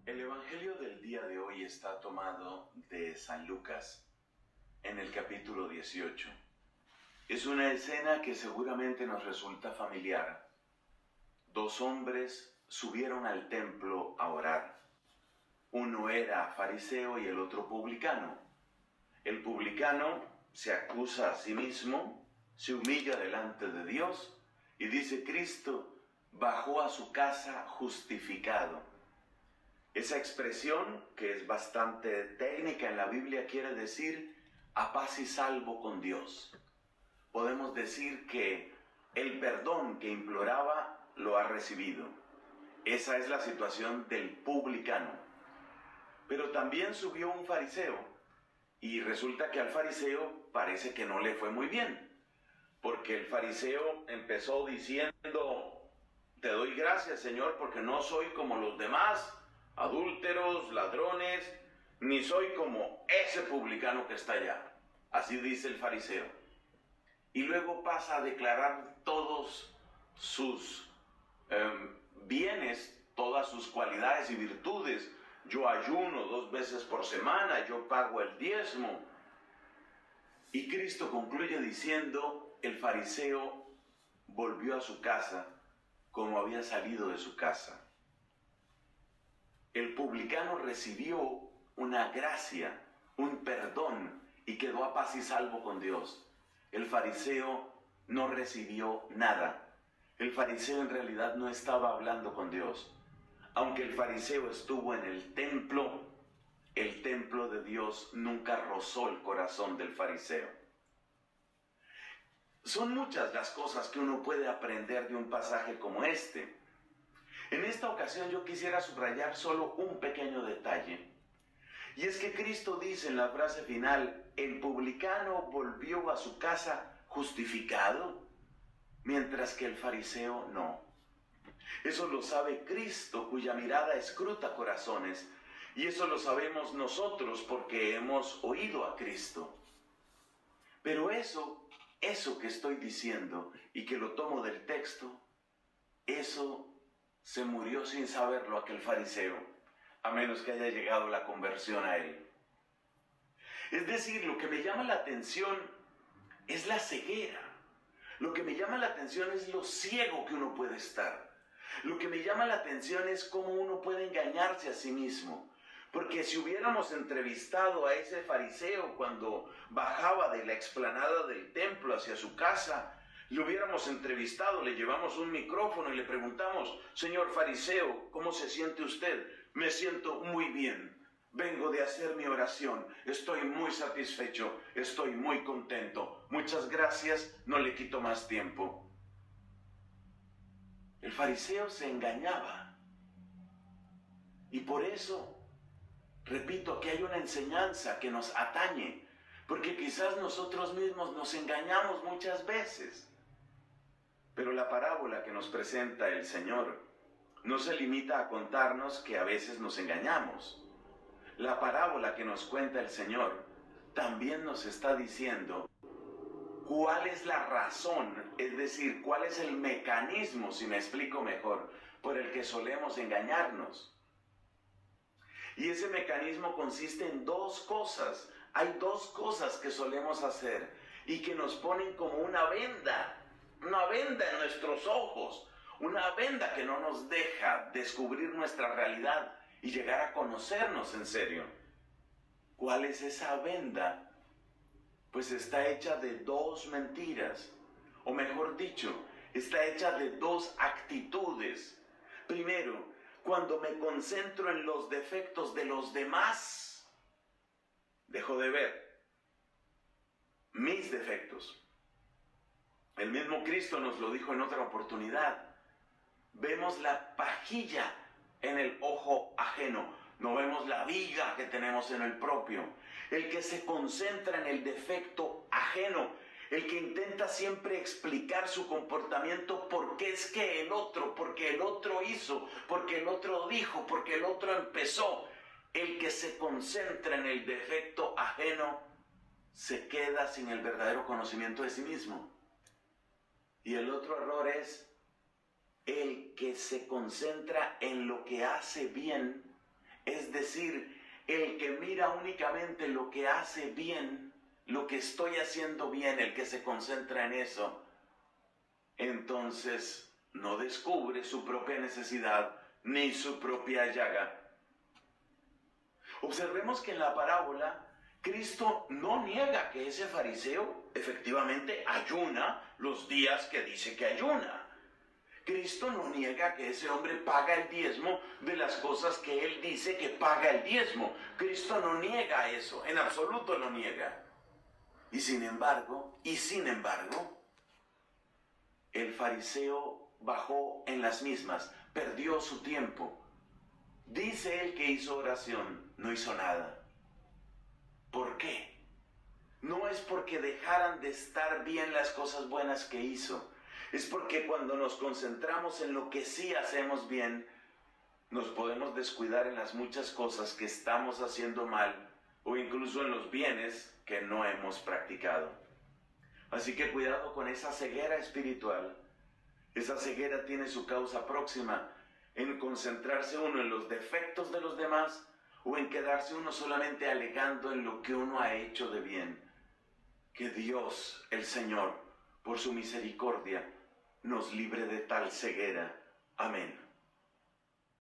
El Evangelio del día de hoy está tomado de San Lucas, en el capítulo 18. Es una escena que seguramente nos resulta familiar. Dos hombres subieron al templo a orar. Uno era fariseo y el otro publicano. El publicano se acusa a sí mismo, se humilla delante de Dios y dice: Cristo bajó a su casa justificado. Esa expresión, que es bastante técnica en la Biblia, quiere decir a paz y salvo con Dios. Podemos decir que el perdón que imploraba lo ha recibido. Esa es la situación del publicano. Pero también subió un fariseo, y resulta que al fariseo parece que no le fue muy bien, porque el fariseo empezó diciendo: te doy gracias, Señor, porque no soy como los demás, adúlteros, ladrones, ni soy como ese publicano que está allá. Así dice el fariseo. Y luego pasa a declarar todos sus bienes, todas sus cualidades y virtudes. Yo ayuno 2 veces por semana, yo pago el diezmo. Y Cristo concluye diciendo: el fariseo volvió a su casa como había salido de su casa. El publicano recibió una gracia, un perdón, y quedó a paz y salvo con Dios. El fariseo no recibió nada. El fariseo en realidad no estaba hablando con Dios. Aunque el fariseo estuvo en el templo de Dios nunca rozó el corazón del fariseo. Son muchas las cosas que uno puede aprender de un pasaje como este. En esta ocasión yo quisiera subrayar solo un pequeño detalle. Y es que Cristo dice en la frase final: el publicano volvió a su casa justificado, mientras que el fariseo no. Eso lo sabe Cristo, cuya mirada escruta corazones, y eso lo sabemos nosotros porque hemos oído a Cristo. Pero eso que estoy diciendo y que lo tomo del texto, eso se murió sin saberlo aquel fariseo, a menos que haya llegado la conversión a él. Es decir, lo que me llama la atención es la ceguera. Lo que me llama la atención es lo ciego que uno puede estar. Lo que me llama la atención es cómo uno puede engañarse a sí mismo. Porque si hubiéramos entrevistado a ese fariseo cuando bajaba de la explanada del templo hacia su casa, le hubiéramos entrevistado, le llevamos un micrófono y le preguntamos: señor fariseo, ¿cómo se siente usted? Me siento muy bien. Vengo de hacer mi oración. Estoy muy satisfecho. Estoy muy contento. Muchas gracias. No le quito más tiempo. El fariseo se engañaba. Y por eso, repito, que hay una enseñanza que nos atañe, porque quizás nosotros mismos nos engañamos muchas veces. Pero la parábola que nos presenta el Señor no se limita a contarnos que a veces nos engañamos. La parábola que nos cuenta el Señor también nos está diciendo cuál es la razón, es decir, cuál es el mecanismo, si me explico mejor, por el que solemos engañarnos. Y ese mecanismo consiste en 2 cosas. Hay 2 cosas que solemos hacer y que nos ponen como una venda en nuestros ojos, una venda que no nos deja descubrir nuestra realidad y llegar a conocernos en serio. ¿Cuál es esa venda? Pues está hecha de 2 mentiras, o mejor dicho, está hecha de 2 actitudes. Primero, cuando me concentro en los defectos de los demás, dejo de ver mis defectos. El mismo Cristo nos lo dijo en otra oportunidad. Vemos la pajilla en el ojo ajeno, no vemos la viga que tenemos en el propio. El que se concentra en el defecto ajeno, el que intenta siempre explicar su comportamiento porque es que el otro, porque el otro hizo, porque el otro dijo, porque el otro empezó. El que se concentra en el defecto ajeno se queda sin el verdadero conocimiento de sí mismo. Y el otro error es el que se concentra en lo que hace bien es decir, el que mira únicamente lo que hace bien, lo que estoy haciendo bien, el que se concentra en eso, entonces no descubre su propia necesidad ni su propia llaga. Observemos que en la parábola Cristo no niega que ese fariseo efectivamente ayuna los días que dice que ayuna. Cristo no niega que ese hombre paga el diezmo de las cosas que él dice que paga el diezmo. Cristo no niega eso, en absoluto lo niega. Y sin embargo, el fariseo bajó en las mismas, perdió su tiempo. Dice él que hizo oración, no hizo nada. ¿Por qué? No es porque dejaran de estar bien las cosas buenas que hizo. Es porque cuando nos concentramos en lo que sí hacemos bien, nos podemos descuidar en las muchas cosas que estamos haciendo mal o incluso en los bienes que no hemos practicado. Así que cuidado con esa ceguera espiritual. Esa ceguera tiene su causa próxima en concentrarse uno en los defectos de los demás o en quedarse uno solamente alegando en lo que uno ha hecho de bien. Que Dios, el Señor, por su misericordia, nos libre de tal ceguera. Amén.